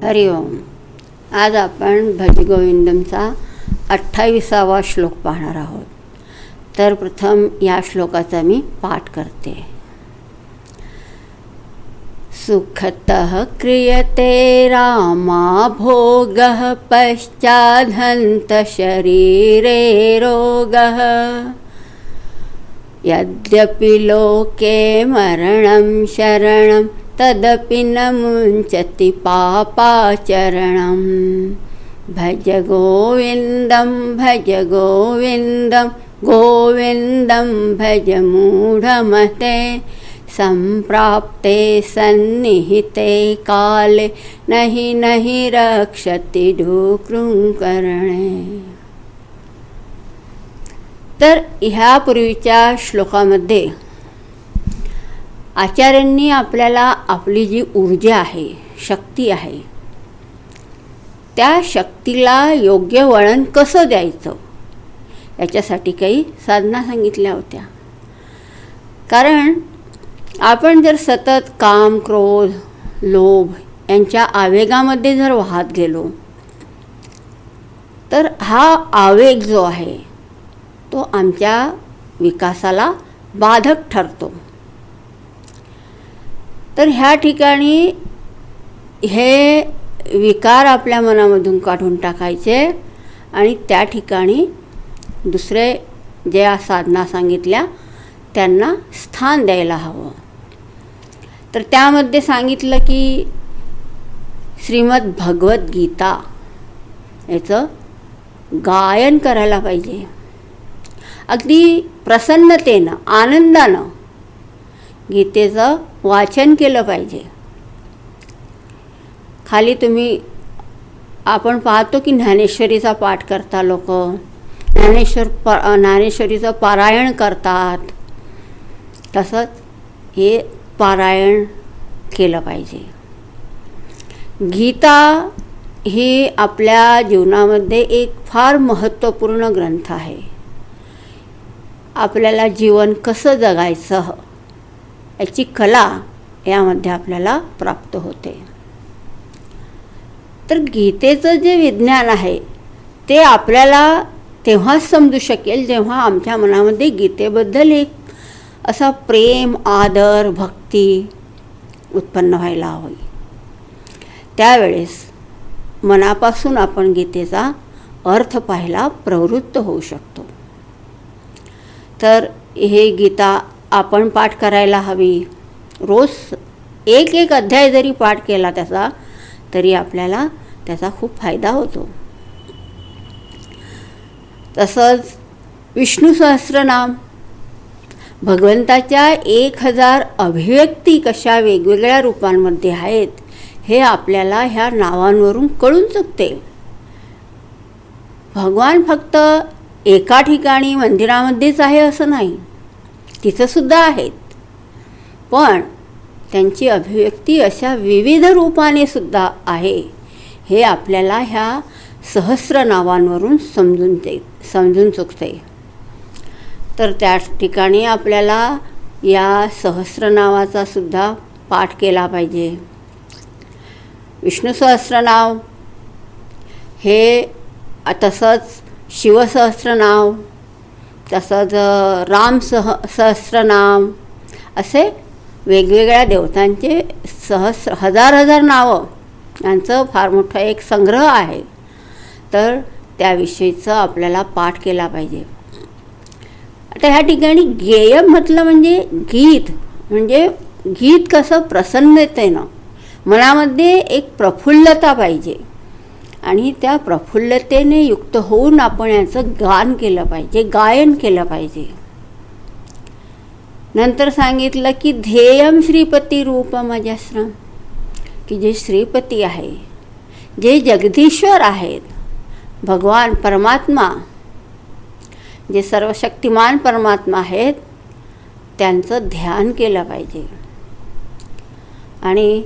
हरि ओम. आज आपण भजगोविंदमचा 28वा श्लोक पाहणार आहोत. तर प्रथम या श्लोकाचा मी पाठ करते. सुखतः क्रियते रामा भोगः पश्चादन्त शरीरे रोगः यद्यपि लोके मरणं शरणं तदपि न मुञ्चति पापाचरणं. भज गोविन्दं गोविन्दं भज मूढमते. सम्प्राप्ते सन्निहिते काले नहि रक्षति डुकृङ्करणे. तर ह्यापूर्वीच्या श्लोकामध्ये आचार्यांनी आपल्याला आपली जी ऊर्जा आहे, शक्ती आहे, त्या शक्तीला योग्य वळण कसं द्यायचं याच्यासाठी काही साधना सांगितल्या होत्या. कारण आपण जर सतत काम, क्रोध, लोभ यांच्या आवेगामध्ये जर वाहत गेलो तर हा आवेग जो आहे तो आमच्या विकासाला बाधक ठरतो. तर ह्या ठिकाणी हे विकार आपल्या मनामधून काढून टाकायचे आणि त्या ठिकाणी दुसरे ज्या साधना सांगितल्या त्यांना स्थान द्यायला हवं. तर त्यामध्ये सांगितलं की श्रीमद भगवद्गीता याचं गायन करायला पाहिजे. अगदी प्रसन्नतेनं, आनंदानं गीतेचं वाचन केलं पाहिजे. खाली आपण पाहतो की ज्ञानेश्वरीचा पाठ करता लोक, ज्ञानेश्वरीचं पारायण करतात. तसंच हे पारायण केलं पाहिजे. गीता ही आपल्या जीवनामध्ये एक फार महत्त्वपूर्ण ग्रंथ आहे. आपल्याला जीवन कसं जगायचं याची कला यामध्ये आपल्याला प्राप्त होते. तर गीतेचं जे विज्ञान आहे ते आपल्याला तेव्हाच समजू शकेल जेव्हा आमच्या मनामध्ये गीतेबद्दल एक असा प्रेम, आदर, भक्ती उत्पन्न व्हायला हवी. त्यावेळेस मनापासून आपण गीतेचा अर्थ पाहायला प्रवृत्त होऊ शकतो. तर हे गीता आपण पाठ करायला हवी. रोज एक अध्याय जरी पाठ केला त्याचा तरी आपल्याला त्याचा खूप फायदा होतो. तसंच विष्णू सहस्त्रनाम, भगवंताच्या 1000 अभिव्यक्ती कशा वेगवेगळ्या रूपांमध्ये आहेत हे आपल्याला ह्या नावांवरून कळून चुकते. भगवान फक्त एका ठिकाणी मंदिरामध्येच आहे असं नाही, तिथंसुद्धा आहेत. पण त्यांची अभिव्यक्ती अशा विविध रूपाने सुद्धा आहे हे आपल्याला ह्या सहस्र नावांवरून समजून चुकते. तर त्या ठिकाणी आपल्याला या सहस्र नावाचा सुद्धा पाठ केला पाहिजे. विष्णू सहस्रनाव हे, तसंच शिवसहस्रनाम, तसंच सहस्रनाम असे वेगवेगळ्या देवतांचे हजार नावं यांचं फार मोठा एक संग्रह आहे. तर त्याविषयीचं आपल्याला पाठ केला पाहिजे. आता ह्या ठिकाणी गेय म्हटलं म्हणजे गीत कसं प्रसन्नतेनं, मनामध्ये एक प्रफुल्लता पाहिजे आणि त्या प्रफुल्लतेने युक्त होऊन आपण याचं गान केलं पाहिजे, गायन केलं पाहिजे. नंतर सांगितलं की ध्येयम श्रीपती रूपमजस्रम, की जे श्रीपती आहे, जे जगदीश्वर आहेत, भगवान परमात्मा, जे सर्वशक्तिमान परमात्मा आहेत त्यांचं ध्यान केलं पाहिजे. आणि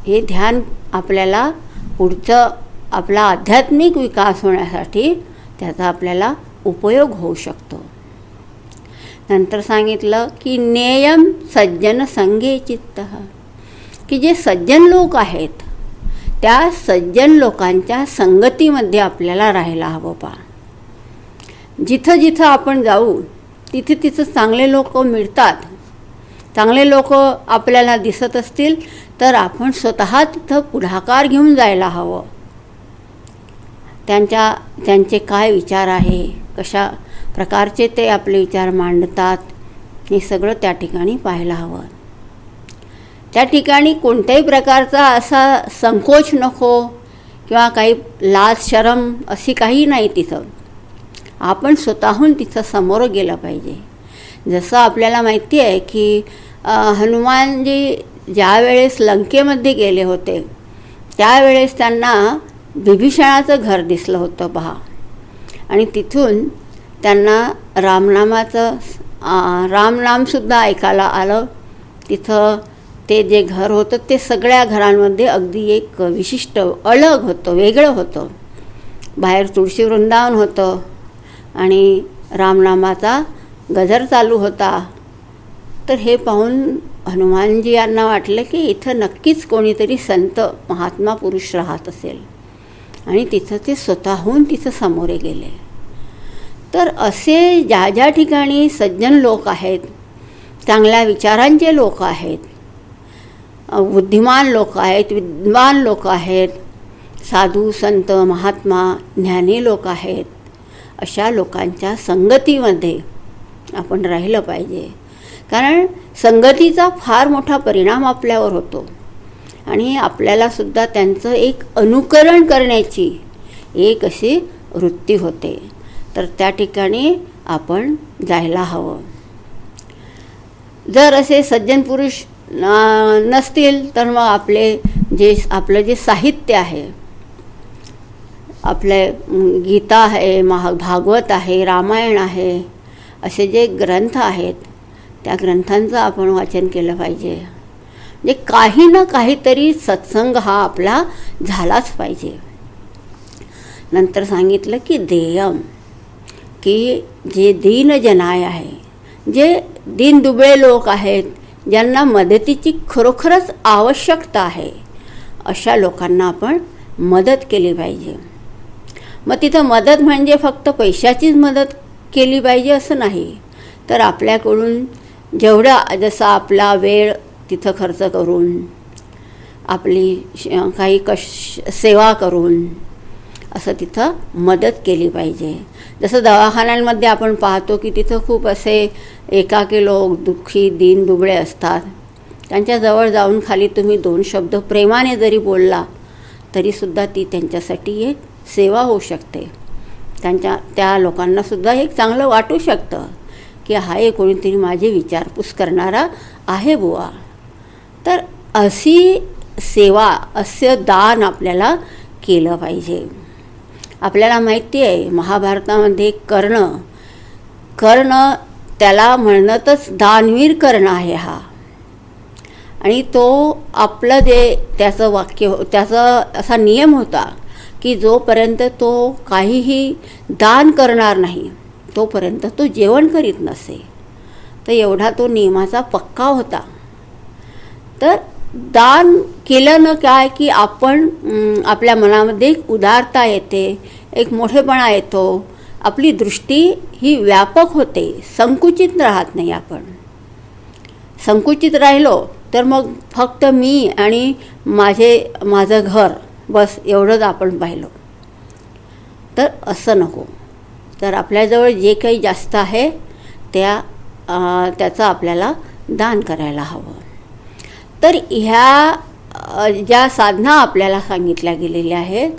हे ध्यान आपल्याला पुढचं आपला आध्यात्मिक विकास होण्यासाठी त्याचा आपल्याला उपयोग होऊ शकतो. नंतर सांगितलं की नेयम सज्जन संगे चित्तः, की जे सज्जन लोक आहेत त्या सज्जन लोकांच्या संगतीमध्ये आपल्याला राहायला हवं. जिथं जिथं आपण जाऊ तिथे तिथं चांगले लोक मिळतात. चांगले लोक आपल्याला दिसत असतील तर आपण स्वतः तिथं पुढाकार घेऊन जायला हवं. त्यांचे काय विचार आहे, कशा प्रकारचे ते आपले विचार मांडतात, हे सगळं त्या ठिकाणी पाहायला हवं. त्या ठिकाणी कोणत्याही प्रकारचा असा संकोच नको किंवा काही लाज शरम अशी काही नाही. तिथं आपण स्वतःहून तिथं समोर गेलं पाहिजे. जसं आपल्याला माहिती आहे की हनुमानजी ज्या वेळेस लंकेमध्ये गेले होते त्यावेळेस त्यांना विभीषणाचं घर दिसलं होतं पहा. आणि तिथून त्यांना रामनामसुद्धा ऐकायला आलं. तिथं ते जे घर होतं ते सगळ्या घरांमध्ये अगदी एक विशिष्ट अलग होतं, वेगळं होतं. बाहेर तुळशी वृंदावन होतं आणि रामनामाचा गजर चालू होता. तर हे पाहून हनुमानजी यांना वाटलं की इथं नक्कीच कोणीतरी संत महात्मा पुरुष राहत असेल. आणि तिथं ते स्वतःहून तिथं सामोरे गेले. तर असे ज्या ज्या ठिकाणी सज्जन लोक आहेत, चांगल्या विचारांचे लोक आहेत, बुद्धिमान लोक आहेत, विद्वान लोक आहेत, साधू संत महात्मा ज्ञानी लोक आहेत, अशा लोकांच्या संगतीमध्ये आपण राहिलं पाहिजे. कारण संगतीचा फार मोठा परिणाम आपल्यावर होतो आणि आपल्यालासुद्धा त्यांचं एक अनुकरण करण्याची एक अशी वृत्ती होते. तर त्या ठिकाणी आपण जायला हवं. जर असे सज्जन पुरुष नसतील तर मग आपलं जे साहित्य आहे, आपले गीता आहे, भागवत आहे, रामायण आहे, असे जे ग्रंथ आहेत त्या ग्रंथांचं आपण वाचन केलं पाहिजे. म्हणजे काही ना काहीतरी सत्संग हा आपला झालाच पाहिजे. नंतर सांगितलं की देयम, की जे दीनजनाय आहे, जे दीनदुबळे लोक आहेत, ज्यांना मदतीची खरोखरच आवश्यकता आहे, अशा लोकांना आपण मदत केली पाहिजे. मग तिथं मदत म्हणजे फक्त पैशाचीच मदत केली पाहिजे असं नाही, तर आपल्याकडून जेवढा जसा आपला वेळ तिथं खर्च करून, आपली काही सेवा करून असं तिथं मदत केली पाहिजे. जसं दवाखान्यांमध्ये आपण पाहतो की तिथं खूप असे एकाकी लोक दुःखी दीनदुबळे असतात. त्यांच्याजवळ जाऊन खाली तुम्ही 2 शब्द प्रेमाने जरी बोलला तरीसुद्धा ती त्यांच्यासाठी एक सेवा होऊ शकते. त्या लोकांनासुद्धा एक चांगलं वाटू शकतं की हाय कोणीतरी माझी विचारपूस करणारा आहे बुवा. तर अशी सेवा, असं दान आपल्याला केलं पाहिजे. आपल्याला माहिती आहे महाभारतामध्ये कर्ण त्याला म्हणतच दानवीर कर्ण आहे हा. आणि तो आपलं जे त्याचं वाक्य, त्याचा असा नियम होता की जोपर्यंत तो काहीही दान करणार नाही तोपर्यंत तो जेवण करीत नसे. तर एवढा तो नियमाचा पक्का होता. तर दान केल्यानं काय की आपण आपल्या मनामध्ये एक उदारता येते, एक मोठेपणा येतो, आपली दृष्टी ही व्यापक होते, संकुचित राहत नाही. आपण संकुचित राहिलो तर मग फक्त मी आणि माझं घर बस एवढंच आपण पाहिलं. तर असं नको. तर आपल्याजवळ जे काही जास्त आहे त्याचं आपल्याला दान करायला हवं. तर ह्या ज्या साधना आपल्याला सांगितल्या गेलेल्या आहेत,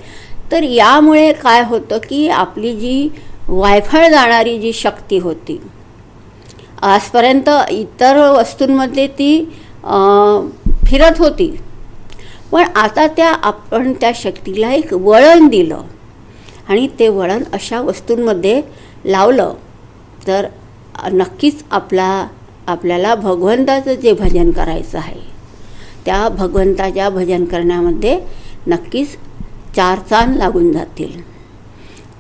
तर यामुळे काय होतं की आपली जी वायफळ जाणारी जी शक्ती होती आजपर्यंत इतर वस्तूंमध्ये ती फिरत होती, पण आता आपण त्या शक्तीला एक वळण दिलं आणि ते वळण अशा वस्तूंमध्ये लावलं तर नक्कीच आपल्याला भगवंताचं जे भजन करायचं आहे त्या भगवंताच्या भजन करण्यामध्ये नक्कीच 4 चांद लागून जातील.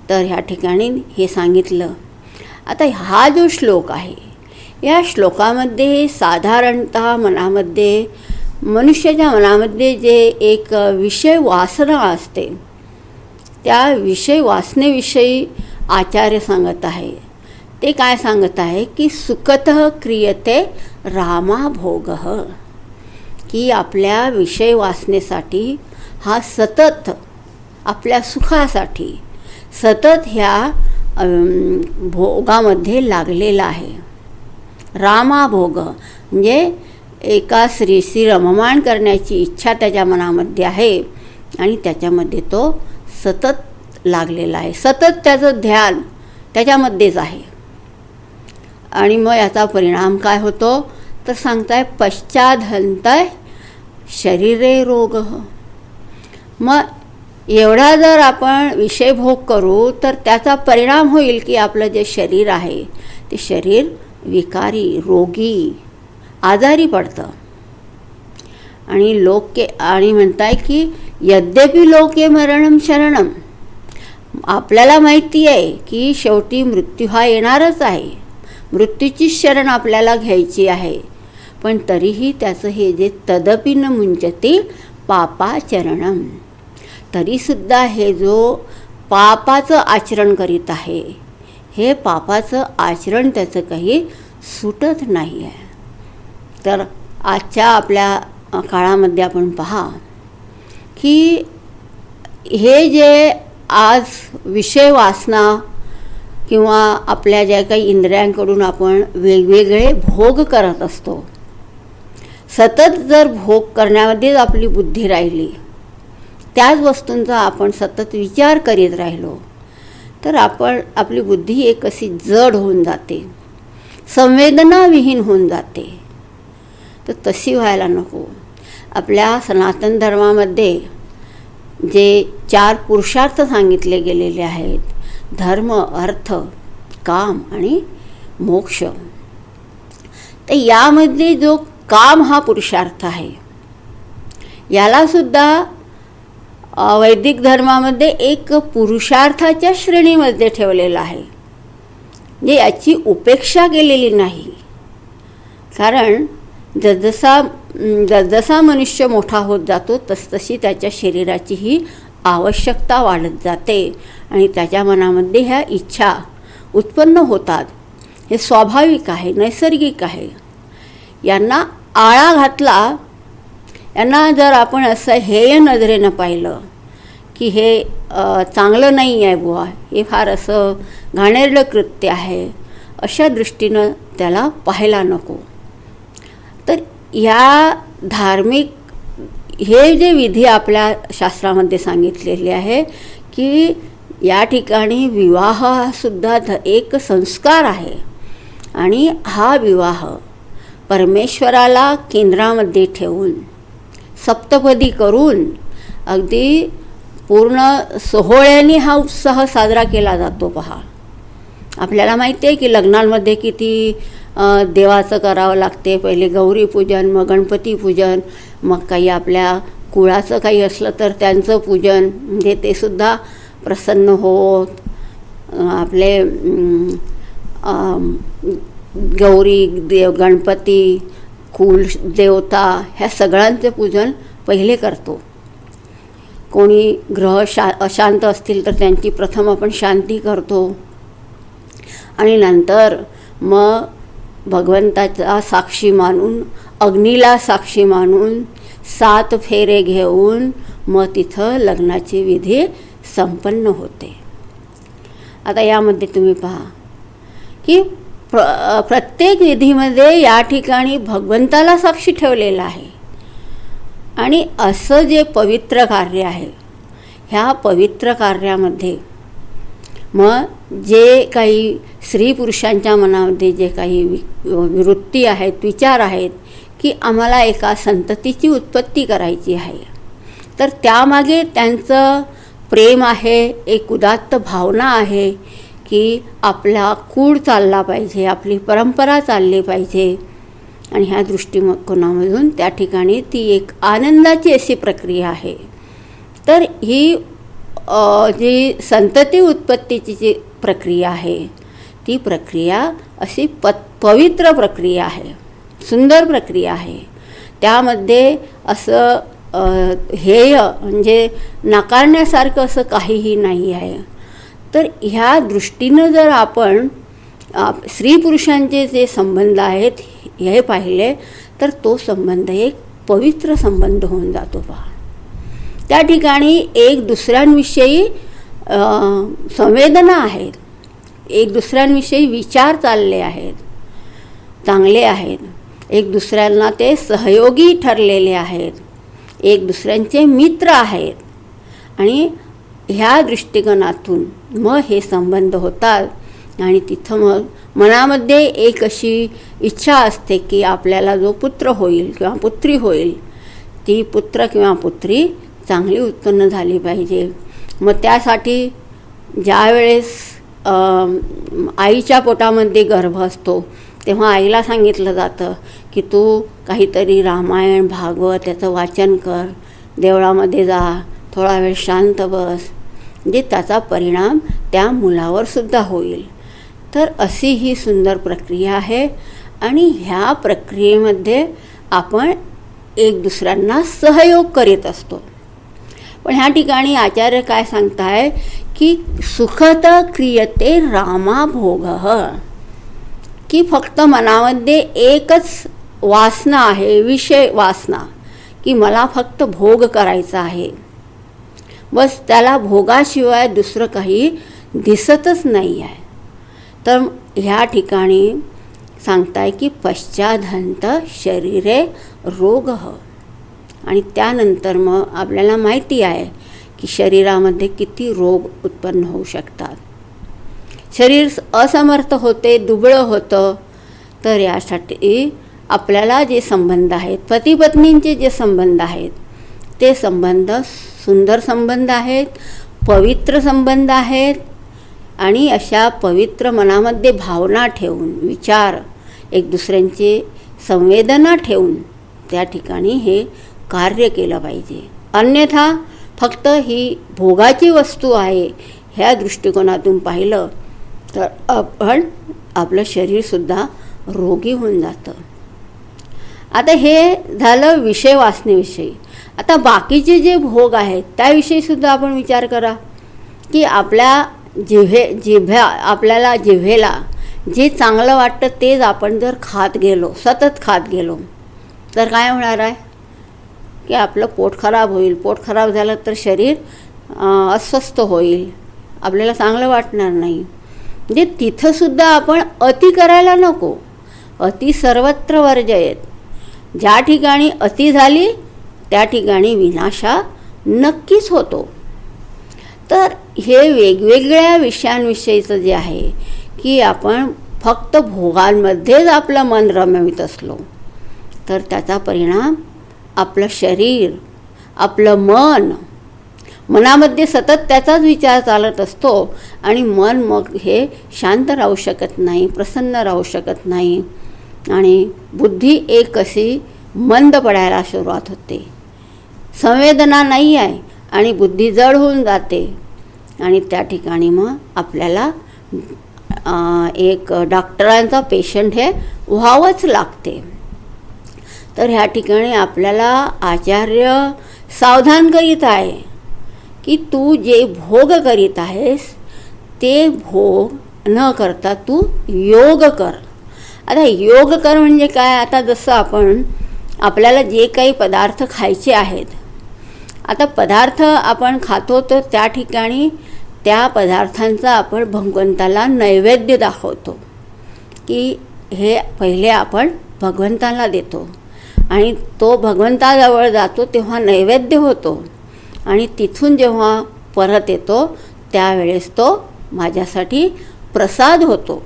तर ह्या ठिकाणी हे सांगितलं. आता हा जो श्लोक आहे या श्लोकामध्ये साधारणतः मनामध्ये मनुष्याच्या मनामध्ये जे एक विषय वासना असते, त्या विषय वासनेविषयी आचार्य सांगत आहे. ते काय सांगत आहे की सुखतः क्रियते रामाभोगः, की आपल्या विषय वासनेसाठी हा सतत आपल्या सुखासाठी सतत ह्या भोगामध्ये लागलेला आहे. रामाभोग म्हणजे एका स्त्रीशी रममाण करण्याची इच्छा त्याच्या मनामध्ये आहे आणि त्याच्यामध्ये तो सतत लागलेला आहे. सतत त्याचं ध्यान त्याच्यामध्येच आहे. आणि मग याचा परिणाम काय होतो तर सांगताय पश्चादहंतय शरीरे रोग. मग एवढा जर आपण विषयभोग करू तर त्याचा परिणाम होईल की आपलं जे शरीर आहे ते शरीर विकारी, रोगी, आजारी पडतं. आणि म्हणताय की यद्यपि लोके मरणम शरणम, आपल्याला माहिती आहे की शेवटी मृत्यू हा येणारच आहे, मृत्यूची शरण आपल्याला घ्यायची आहे, पण तरीही त्याचं हे जे तदपि न मुंचते पापाचरणम, तरीसुद्धा हे जो पापाचं आचरण करीत आहे, हे पापाचं आचरण त्याचं काही सुटत नाही आहे. तर आजच्या आपल्या काळामध्ये आपण पहा की हे जे आज विषय वासना किंवा आपल्या ज्या काही इंद्रियांकडून आपण वेगवेगळे भोग करत असतो, सतत जर भोग करण्यामध्येच आपली बुद्धी राहिली, त्याच वस्तूंचा आपण सतत विचार करीत राहिलो तर आपली बुद्धी एक अशी जड होऊन जाते, संवेदनाविहीन होऊन जाते. तर तशी व्हायला नको. आपल्या सनातन धर्मामध्ये जे 4 पुरुषार्थ सांगितले गेलेले आहेत, धर्म, अर्थ, काम आणि मोक्ष, तर यामध्ये जो काम हा पुरुषार्थ आहे, यालासुद्धा वैदिक धर्मामध्ये एक पुरुषार्थाच्या श्रेणीमध्ये ठेवलेला आहे. म्हणजे याची उपेक्षा केलेली नाही. कारण जसजसा मनुष्य मोठा होत जातो तसतशी त्याच्या शरीराचीही आवश्यकता वाढत जाते आणि त्याच्या मनामध्ये ह्या इच्छा उत्पन्न होतात. हे स्वाभाविक आहे, नैसर्गिक आहे. यांना आळा घातला, यांना जर आपण असं हेय नजरेनं पाहिलं की हे चांगलं नाही आहे बुवा, हे फार असं घाणेरडं कृत्य आहे, अशा दृष्टीनं त्याला पाहायला नको. तर या धार्मिक हे जे विधी आपल्या शास्त्रामध्ये सांगितलेले आहे की या ठिकाणी विवाह हा सुद्धा एक संस्कार आहे आणि हा विवाह परमेश्वराला केंद्रामध्ये ठेवून सप्तपदी करून अगदी पूर्ण सोहळ्याने हा उत्सव साजरा केला जातो. पहा, आपल्याला माहिती आहे की लग्नांमध्ये किती देवाचं करावं लागते. पहिले गौरीपूजन, मग गणपती पूजन, मग काही आपल्या कुळाचं काही असलं तर त्यांचं पूजन, म्हणजे ते सुद्धा प्रसन्न होत. आपले गौरी देव, गणपती, कुल देवता ह्या सगळ्यांचे पूजन पहिले करतो. कोणी ग्रह अशांत असतील तर त्यांची प्रथम आपण शांती करतो आणि नंतर मग भगवंताचा साक्षी मानून, अग्नीला साक्षी मानून 7 फेरे घेऊन मग तिथं लग्नाची विधी संपन्न होते. आता यामध्ये तुम्ही पहा की प्रत्येक विधीमध्ये या ठिकाणी भगवंताला साक्षी ठेवलेला आहे. आणि असं जे पवित्र कार्य आहे, ह्या पवित्र कार्यामध्ये मग जे काही स्त्री पुरुषांच्या मनामध्ये जे काही वृत्ती आहेत, विचार आहेत की आम्हाला एका संततीची उत्पत्ती करायची आहे, तर त्यामागे त्यांचं प्रेम आहे, एक उदात्त भावना आहे की आपला कुळ चालला पाहिजे, आपली परंपरा चालली पाहिजे. आणि ह्या दृष्टिकोनामधून त्या ठिकाणी ती एक आनंदाची अशी प्रक्रिया आहे. तर ही जी संतती उत्पत्तीची जी प्रक्रिया आहे ती प्रक्रिया अशी पवित्र प्रक्रिया आहे, सुंदर प्रक्रिया आहे. त्यामध्ये असं हेय म्हणजे नाकारण्यासारखं असं काहीही नाही आहे. तर ह्या दृष्टीनं जर आपण स्त्री पुरुषांचे जे संबंध आहेत हे पाहिले तर तो संबंध एक पवित्र संबंध होऊन जातो. पहा, त्या ठिकाणी एक दुसऱ्यांविषयी संवेदना आहेत, एक दुसऱ्यांविषयी विचार चालले आहेत, चांगले आहेत, एक दुसऱ्यांना ते सहयोगी ठरलेले आहेत, एक दुसऱ्यांचे मित्र आहेत आणि ह्या दृष्टिकोनातून मग हे संबंध होतात. आणि तिथं मग मनामध्ये एक अशी इच्छा असते की आपल्याला जो पुत्र होईल किंवा पुत्री होईल ती पुत्र किंवा पुत्री चांगली उत्पन्न झाली पाहिजे. मग त्यासाठी ज्या वेळेस आईच्या पोटामध्ये गर्भ असतो तेव्हा आईला सांगितलं जातं की तू काहीतरी रामायण भागवत याचं वाचन कर, देवळामध्ये जा, थोडा वेळ शांत बस, म्हणजे त्याचा परिणाम त्या मुलावर सुद्धा होईल. तर अशी ही सुंदर प्रक्रिया आहे आणि ह्या प्रक्रियेमध्ये आपण एक दुसऱ्यांना सहयोग करीत असतो. पण ह्या ठिकाणी आचार्य काय सांगताय की सुखत क्रियते रामाभोगः, की फक्त मनामध्ये एकच वासना आहे, विषय वासना, की मला फक्त भोग करायचा आहे, बस त्याला भोगाशिवाय दुसरं काही दिसतच नाही आहे. तर ह्या ठिकाणी सांगताय की पश्चादहंत शरीरे रोगः, आणि त्यानंतर मग आपल्याला माहिती आहे की शरीरामध्ये किती रोग उत्पन्न होऊ शकतात. शरीर असमर्थ होते, दुबळं होतं. तर यासाठी आपल्याला जे संबंध आहेत, पती पत्नींचे जे संबंध आहेत ते संबंध सुंदर संबंध आहेत, पवित्र संबंध आहेत. आणि अशा पवित्र मनामध्ये भावना ठेवून, विचार, एक दुसऱ्यांची संवेदना ठेवून त्या ठिकाणी हे कार्य केलं पाहिजे. अन्यथा फक्त ही भोगाची वस्तू आहे ह्या दृष्टिकोनातून पाहिलं तर आपण आपलं शरीरसुद्धा रोगी होऊन जातं. आता हे झालं विषय वासनेविषयी. आता बाकीचे जे भोग आहेत त्याविषयीसुद्धा आपण विचार करा की आपल्या आपल्याला जिव्हेला जे चांगलं वाटतं तेच आपण जर खात गेलो, सतत खात गेलो तर काय होणार आहे की आपलं पोट खराब होईल. पोट खराब झालं तर शरीर अस्वस्थ होईल, आपल्याला चांगलं वाटणार नाही. म्हणजे तिथंसुद्धा आपण अति करायला नको. अति सर्वत्र वर्जयेत. ज्या ठिकाणी अति झाली त्या ठिकाणी विनाशा नक्कीच होतो. तर हे वेगवेगळ्या विषयांविषयीचं जे आहे की आपण फक्त भोगांमध्येच आपलं मन रमवित असलो तर त्याचा परिणाम आपलं शरीर, आपलं मन, मनामध्ये सतत त्याचाच विचार चालत असतो आणि मन मग हे शांत राहू शकत नाही, प्रसन्न राहू शकत नाही आणि बुद्धी एक अशी मंद पडायला सुरुवात होते. संवेदना नाही आहे आणि बुद्धी जड होऊन जाते आणि त्या ठिकाणी मग आपल्याला एक डॉक्टरांचा पेशंट हे व्हावंच लागते. तर ह्या ठिकाणी आपल्याला आचार्य सावधान करीत आहे की तू जे भोग करीत आहेस ते भोग न करता तू योग कर. आता योग कर म्हणजे काय? आता जसं आपल्याला जे काही पदार्थ खायचे आहेत, आता पदार्थ आपण खातो तर त्या ठिकाणी त्या पदार्थांचा आपण भगवंताला नैवेद्य दाखवतो की हे पहिले आपण भगवंताला देतो आणि तो भगवंताजवळ जातो तेव्हा नैवेद्य होतो आणि तिथून जेव्हा परत येतो त्यावेळेस तो माझ्यासाठी प्रसाद होतो.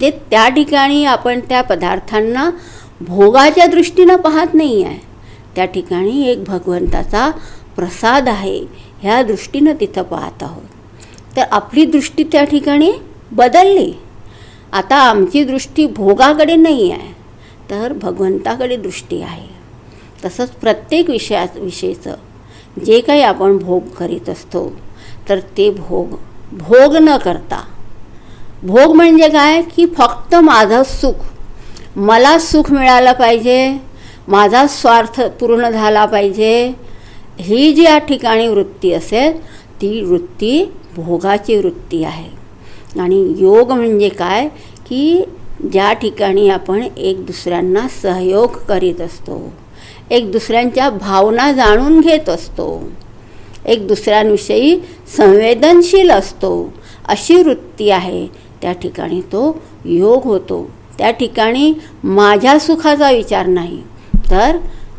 ते त्या ठिकाणी आपण त्या पदार्थांना भोगाच्या दृष्टीनं पाहत नाही आहे, त्या ठिकाणी एक भगवंताचा प्रसाद आहे ह्या दृष्टीनं तिथं पाहत आहोत. तर आपली दृष्टी त्या ठिकाणी बदलली. आता आमची दृष्टी भोगाकडे नाही आहे तर भगवंताकडे दृष्टी आहे. तसंच प्रत्येक विषयीचं जे काही आपण भोग करीत असतो तर ते भोग न करता, भोग म्हणजे काय की फक्त माझं सुख, मला सुख मिळालं पाहिजे, माझा स्वार्थ पूर्ण झाला पाहिजे, ही जी या ठिकाणी वृत्ती असेल ती वृत्ती भोगाची वृत्ती आहे. आणि योग म्हणजे काय की ज्या ठिकाणी आपण एक दुसऱ्यांना सहयोग करीत असतो, एक दुसऱ्यांच्या भावना जाणून घेत असतो, एक दुसऱ्यांविषयी संवेदनशील असतो, अशी वृत्ती आहे, त्या ठिकाणी तो योग होतो. त्या ठिकाणी माझ्या सुखाचा विचार नाही, तर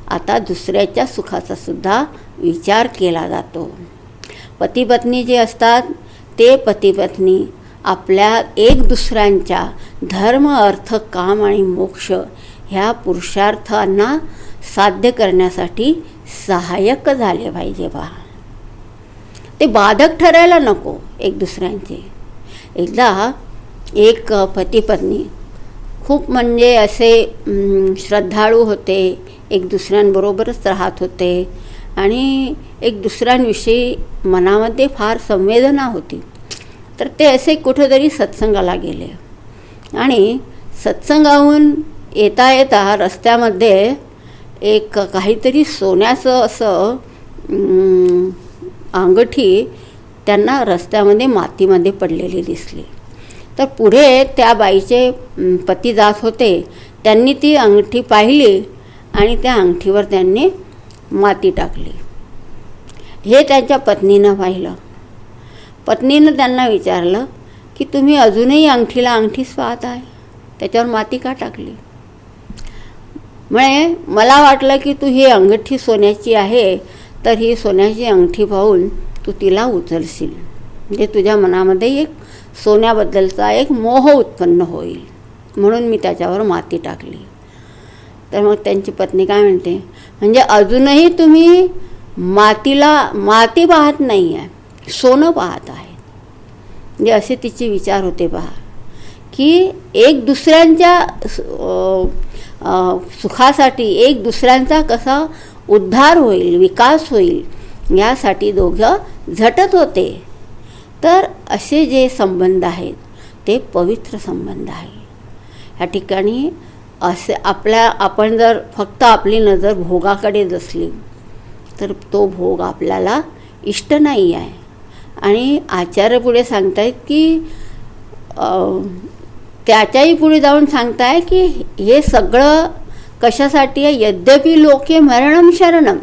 आता दुसऱ्याच्या सुखाचा सुद्धा विचार केला जातो. पती पत्नी जे असतात ते पती पत्नी आपल्या एक दुसऱ्यांच्या धर्म, अर्थ, काम आणि मोक्ष ह्या पुरुषार्थांना साध्य करण्यासाठी सहाय्यक झाले पाहिजे. ते बाधक ठरायला नको एक दुसऱ्यांचे. एकदा एक पती पत्नी खूप म्हणजे असे श्रद्धाळू होते, एक दुसऱ्यांबरोबरच राहत होते आणि एक दुसऱ्यांविषयी मनामध्ये फार संवेदना होती. तर ते असे कुठेतरी सत्संगाला गेले आणि सत्संगाहून येता येता रस्त्यामध्ये एक काहीतरी सोन्याचं असं अंगठी त्यांना रस्त्यामध्ये मातीमध्ये पडलेली दिसली. तर पुढे त्या बाईचे पती जात होते, त्यांनी ती अंगठी पाहिली आणि त्या अंगठीवर त्यांनी माती टाकली. हे त्यांच्या पत्नीनं पाहिलं. पत्नीनं त्यांना विचारलं की तुम्ही अजूनही अंगठीला अंगठीच पाहत आहे, त्याच्यावर माती का टाकली? म्हणजे मला वाटलं की तू ही अंगठी सोन्याची आहे, तर ही सोन्याची अंगठी पाहून तू तिला उचलशील, म्हणजे तुझ्या मनामध्ये एक सोन्याबद्दलचा एक मोह उत्पन्न होईल, म्हणून मी त्याच्यावर माती टाकली. तर मग त्यांची पत्नी काय म्हणते, म्हणजे अजूनही तुम्ही माती पाहत नाही आहे, सोनं पाहत आहे. म्हणजे असे तिचे विचार होते. पहा की एक दुसऱ्यांच्या सुखासाठी, एक दुसऱ्यांचा कसा उद्धार होईल, विकास होईल, यासाठी दोघं झटत होते. तर असे जे संबंध आहेत ते पवित्र संबंध आहे. ह्या ठिकाणी असे आपण जर फक्त आपली नजर भोगाकडे असली तर तो भोग आपल्याला इष्ट नाही आहे. आणि आचार्य पुढे सांगतायत की त्याच्याही पुढे जाऊन सांगताय की हे सगळं कशासाठी आहे. यद्यपि लोके मरणम शरणम,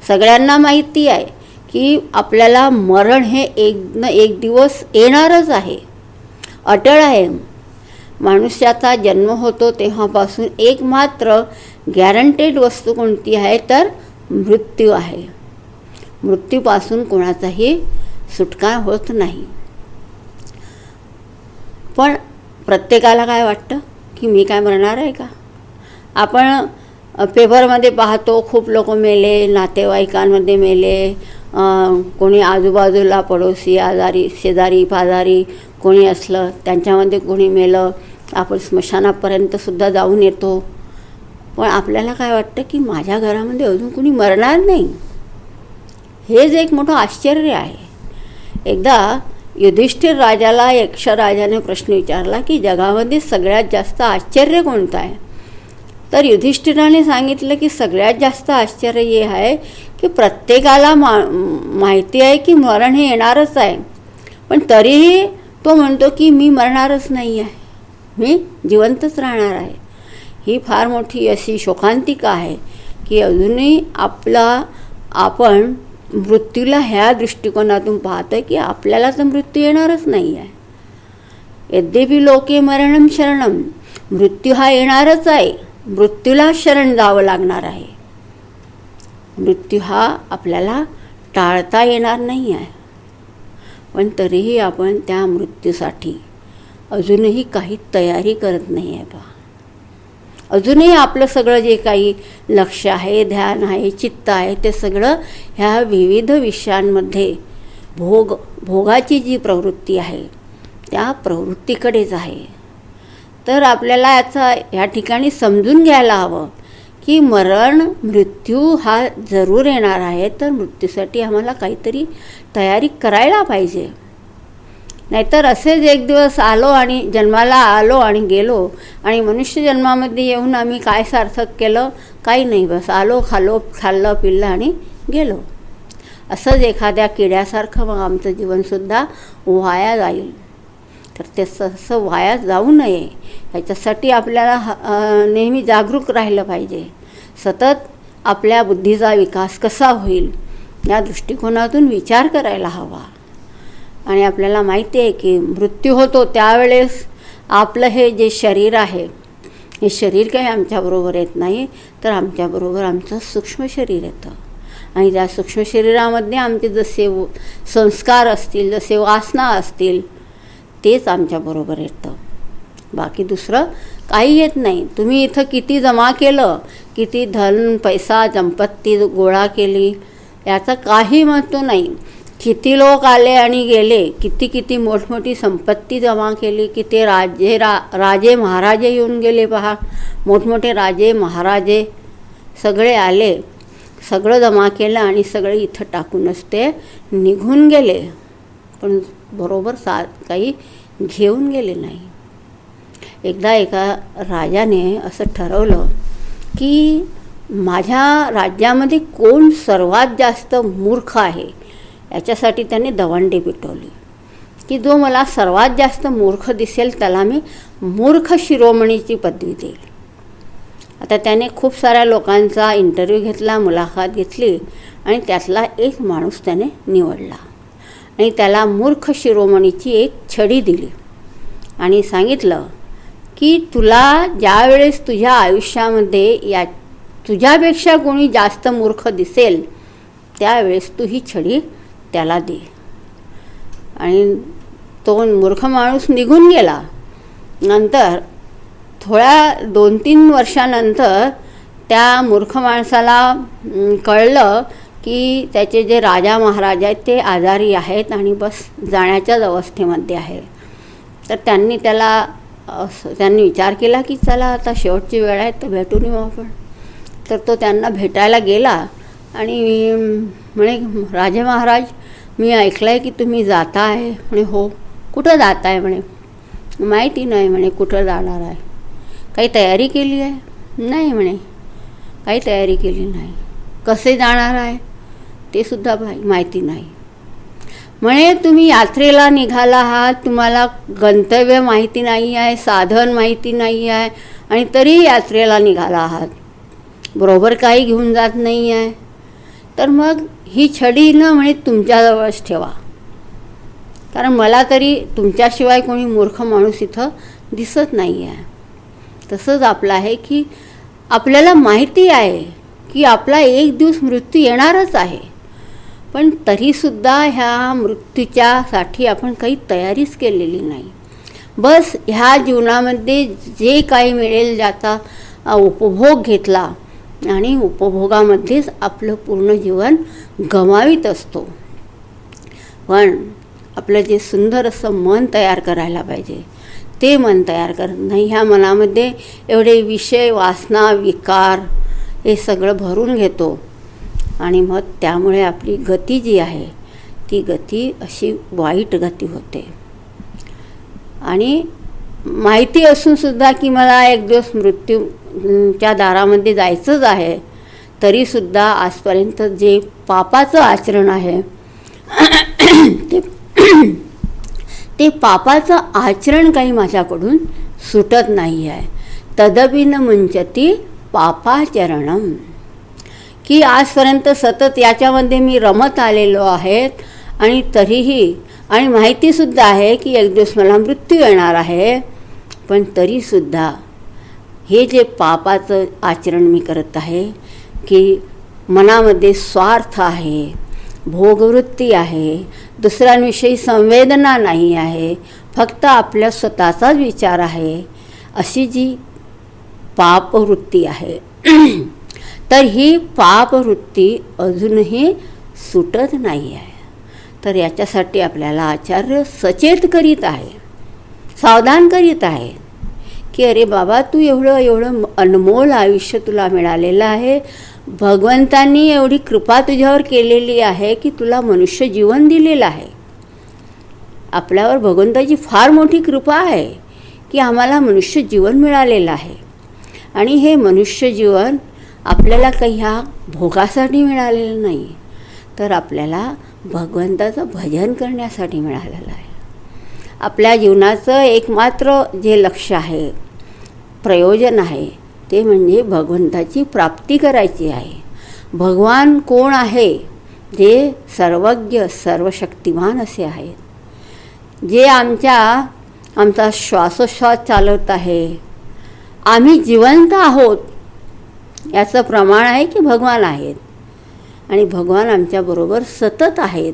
सगळ्यांना माहिती आहे की आपल्याला मरण हे एक दिवस येणारच आहे, अटळ आहे. मनुष्याचा जन्म होतो तेव्हापासून एकमात्र गॅरंटेड वस्तू कोणती आहे, तर मृत्यू आहे. मृत्यूपासून कोणाचाही सुटका होत नाही. पण प्रत्येकाला काय वाटतं की मी काय मरणार आहे का? आपण पेपरमध्ये पाहतो खूप लोक मेले, नातेवाईकांमध्ये मेले, कोणी आजूबाजूला पडोसी, आजारी, शेजारी पाजारी कोणी असलं त्यांच्यामध्ये कोणी मेलं, आपण स्मशानापर्यंतसुद्धा जाऊन येतो. पण आपल्याला काय वाटतं की माझ्या घरामध्ये अजून कोणी मरणार नाही. हेच एक मोठं आश्चर्य आहे. एकदा युधिष्ठिर राजाला यक्षराजाने प्रश्न विचारला की जगामध्ये सगळ्यात जास्त आश्चर्य कोणतं आहे? तर युधिष्ठिराने सांगितलं की सगळ्यात जास्त आश्चर्य हे आहे की प्रत्येकाला माहिती आहे की मरण हे येणारच आहे, पण तरीही तो म्हणतो की मी मरणारच नाही आहे, मी जिवंतच राहणार आहे. ही फार मोठी अशी शोकांतिका आहे की अजूनही आपण मृत्यूला ह्या दृष्टिकोनातून पाहतो की आपल्याला तर मृत्यू येणारच नाही आहे. यद्यपि लोके मरणम शरणम, मृत्यू हा येणारच आहे, मृत्यूला शरण जावं लागणार आहे. मृत्यू हा आपल्याला टाळता येणार नाही आहे, पण तरीही आपण त्या मृत्यूसाठी अजूनही काही तयारी करत नाही आहे. पहा, अजूनही आपलं सगळं जे काही लक्ष आहे, ध्यान आहे, चित्त आहे, ते सगळं ह्या विविध विषयांमध्ये भोगाची जी प्रवृत्ती आहे त्या प्रवृत्तीकडेच आहे. तर आपल्याला ह्या ठिकाणी समजून घ्यायला हवं की मृत्यू हा जरूर येणार आहे, तर मृत्यूसाठी आम्हाला काहीतरी तयारी करायला पाहिजे. नाहीतर असेच एक दिवस आलो आणि जन्माला आलो आणि गेलो आणि मनुष्य जन्मामध्ये येऊन आम्ही काय सार्थक केलं? काही नाही, बस आलो, खाल्लं पिल्लं आणि गेलो. असंच एखाद्या किड्यासारखं मग आमचं जीवनसुद्धा वाया जाईल. तर ते तसं वाया जाऊ नये याच्यासाठी आपल्याला नेहमी जागरूक राहिलं पाहिजे. सतत आपल्या बुद्धीचा विकास कसा होईल या दृष्टिकोनातून विचार करायला हवा. आणि आपल्याला माहिती आहे की मृत्यू होतो त्यावेळेस आपलं हे जे शरीर आहे, हे शरीर काही आमच्याबरोबर येत नाही, तर आमच्याबरोबर आमचं सूक्ष्म शरीर येतं. आणि त्या सूक्ष्म शरीरामध्ये आमचे जसे संस्कार असतील, जसे वासना असतील, तेच आमच्याबरोबर येतं. बाकी दुसरं काही येत नाही. तुम्ही इथं किती जमा केलं, किती धन पैसा संपत्ती गोळा केली, याचं काही महत्त्व नाही. किती लोक आले आणि गेले, किती मोठमोठी संपत्ती जमा केली, किती राजे महाराजे येऊन गेले. पहा, मोठमोठे राजे महाराजे सगळे आले, सगळं जमा केलं आणि सगळे इथं टाकूनच ते निघून गेले, पण बरोबर काही घेऊन गेले नाही. एकदा एका राजाने असं ठरवलं की माझ्या राज्यामध्ये कोण सर्वात जास्त मूर्ख आहे याच्यासाठी त्याने दवंडी पिटवली की जो मला सर्वात जास्त मूर्ख दिसेल त्याला मी मूर्ख शिरोमणीची पदवी देईल. आता त्याने खूप साऱ्या लोकांचा इंटरव्ह्यू घेतला, मुलाखत घेतली आणि त्यातला एक माणूस त्याने निवडला आणि त्याला मूर्ख शिरोमणीची एक छडी दिली आणि सांगितलं की तुला ज्यावेळेस तुझ्या आयुष्यामध्ये तुझ्यापेक्षा कोणी जास्त मूर्ख दिसेल त्यावेळेस तू ही छडी त्याला दे. आणि तो मूर्ख माणूस निघून गेला. नंतर थोड्या 2-3 वर्षानंतर त्या मूर्ख माणसाला कळलं की त्याचे जे राजा महाराज आहेत ते आजारी आहेत आणि बस जाण्याच्याच अवस्थेमध्ये आहे. तर त्यांनी विचार केला की चला आता शेवटची वेळ आहे तर भेटून येऊ आपण. तर तो त्यांना भेटायला गेला आणि म्हणे, राजे महाराज मी ऐकलं आहे की तुम्ही जाता आहे. म्हणे हो. कुठं जात आहे? म्हणे माहिती नाही. म्हणे कुठं जाणार आहे? काही तयारी केली आहे? नाही म्हणे, काही तयारी केली नाही. कसे जाणार आहे ते सुद्धा माहिती नाही. म्हणे तुम्ही यात्रेला निघाला आहात, तुम्हाला गंतव्य माहिती नाही आहे, साधन माहिती नाही आहे आणि तरी यात्रेला निघाला आहात, बरोबर काही घेऊन जात नाही आहे. तर मग ही छडी न म्हणे तुमच्याजवळच ठेवा, कारण मला तरी तुमच्याशिवाय कोणी मूर्ख माणूस इथं दिसत नाही आहे. तसंच आपलं आहे की आपल्याला माहिती आहे की आपला एक दिवस मृत्यू येणारच आहे, पण तरीसुद्धा ह्या मृत्यूच्यासाठी आपण काही तयारीच केलेली नाही. बस ह्या जीवनामध्ये जे काही मिळेल ज्याचा उपभोग घेतला आणि उपभोगामध्येच आपलं पूर्ण जीवन गमावित असतो. पण आपलं जे सुंदर असं मन तयार करायला पाहिजे, ते मन तयार करत नाही. ह्या मनामध्ये एवढे विषय, वासना, विकार हे सगळं भरून घेतो आणि मग त्यामुळे आपली गती जी आहे ती गती अशी वाईट गती होते. आणि माहिती असूनसुद्धा की मला एक दिवस मृत्यूच्या दारामध्ये जायचंच आहे, तरीसुद्धा आजपर्यंत जे पापाचं आचरण आहे ते पापाचं आचरण काही माझ्याकडून सुटत नाही आहे. तदपि न मुंचती पापाचरणम, की आजपर्यंत सतत याच्यामध्ये मी रमत आलेलो आहे आणि तरीही आणि माहितीसुद्धा आहे की एक दिवस मला मृत्यू येणार आहे, पण तरीसुद्धा हे जे पापाचं आचरण मी करत आहे की मनामध्ये स्वार्थ आहे, भोगवृत्ती आहे, दुसऱ्यांविषयी संवेदना नाही आहे, फक्त आपल्या स्वतःचाच विचार आहे, अशी जी पापवृत्ती आहे तर ही पापवृत्ती अजूनही सुटत नाही आहे. तर याच्यासाठी आपल्याला आचार्य सचेत करीत आहे, सावधान करीत आहे की अरे बाबा, तू एवढं अनमोल आयुष्य तुला मिळालेलं आहे, भगवंतांनी एवढी कृपा तुझ्यावर केलेली आहे की तुला मनुष्य जीवन दिलेलं आहे आपल्यावर भगवंताची फार मोठी कृपा आहे की आम्हाला मनुष्य जीवन मिळालेलं आहे. आणि हे मनुष्य जीवन आपल्याला काही ह्या भोगासाठी मिळालेलं नाही, तर आपल्याला भगवंताचं भजन करण्यासाठी मिळालेलं आहे. आपल्या जीवनाचं एकमात्र जे लक्ष्य आहे, प्रयोजन आहे, ते म्हणजे भगवंताची प्राप्ती करायची आहे. भगवान कोण आहे? जे सर्वज्ञ सर्वशक्तिमान असे आहेत, जे आमचा श्वासोश्वास चालवत आहे. आम्ही जिवंत आहोत याचं प्रमाण आहे की भगवान आहेत, आणि भगवान आमच्याबरोबर सतत आहेत.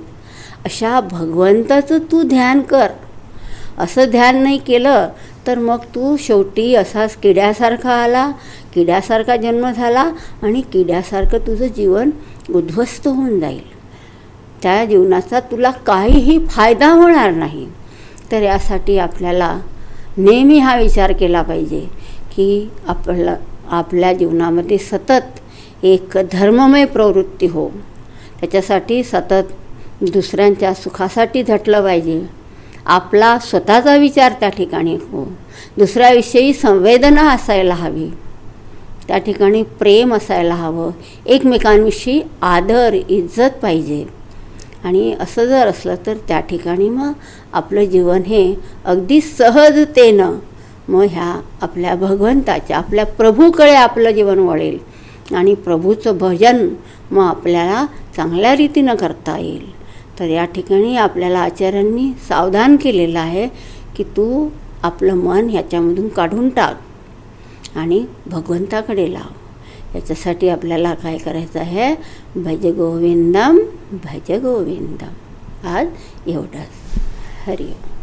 अशा भगवंताचं तू ध्यान कर. असं ध्यान नाही केलं तर मग तू शेवटी असाच किड्यासारखा आला, किड्यासारखा जन्म झाला आणि किड्यासारखं तुझं जीवन उद्ध्वस्त होऊन जाईल. त्या जीवनाचा तुला काहीही फायदा होणार नाही. तर यासाठी आपल्याला नेहमी हा विचार केला पाहिजे की आपल्या जीवनामध्ये सतत एक धर्ममय प्रवृत्ती हो. त्याच्यासाठी सतत दुसऱ्यांच्या सुखासाठी झटलं पाहिजे. आपला स्वतःचा विचार त्या ठिकाणी हो. दुसऱ्याविषयी संवेदना असायला हवी, त्या ठिकाणी प्रेम असायला हवं, एकमेकांविषयी आदर इज्जत पाहिजे. आणि असं जर असलं तर त्या ठिकाणी मग आपलं जीवन हे अगदी सहजतेनं मग ह्या आपल्या भगवंताच्या, आपल्या प्रभूकडे आपलं जीवन वळेल आणि प्रभूचं भजन मग आपल्याला चांगल्या रीतीनं करता येईल. तर या ठिकाणी आपल्याला आचार्यांनी सावधान केलेलं आहे की तू आपलं मन ह्याच्यामधून काढून टाक आणि भगवंताकडे लाव. याच्यासाठी आपल्याला काय करायचं आहे? भज गोविंदम भज गोविंदम. आज एवढंच. हरि ओम.